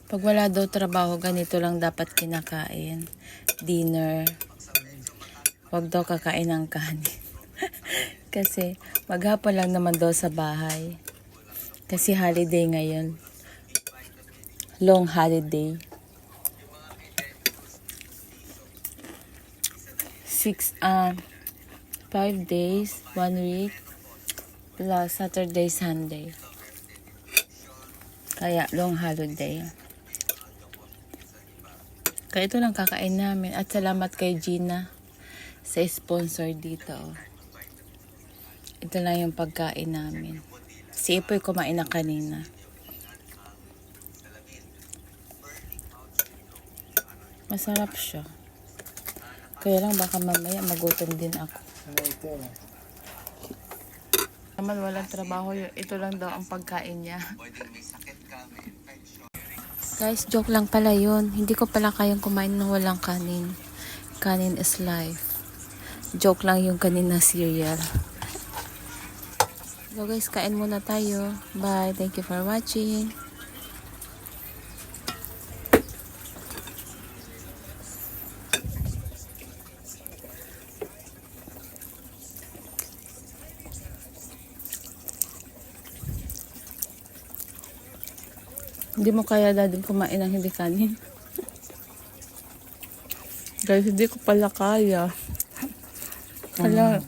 Pag wala daw trabaho, ganito lang dapat kinakain. Dinner. Huwag daw kakain ng kanin. Kasi maghapon lang naman daw sa bahay. Kasi holiday ngayon. Long holiday. 5 days, 1 week, plus Saturday, Sunday. Kaya long holiday. Kaya ito lang kakain namin. At salamat kay Gina sa sponsor dito. Ito lang yung pagkain namin. Si Ipoy kumain na kanina. Masarap siya. Kaya lang baka mamaya magutom din ako. Naman walang trabaho. Ito lang daw ang pagkain niya. Guys, joke lang pala yun. Hindi ko pala kayang kumain ng walang kanin. Kanin is life. Joke lang yung kanina cereal. So guys, kain muna tayo. Bye. Thank you for watching. Hindi mo kaya dadin kumain ng hindi kanin. Guys, hindi ko pala kaya. Wala.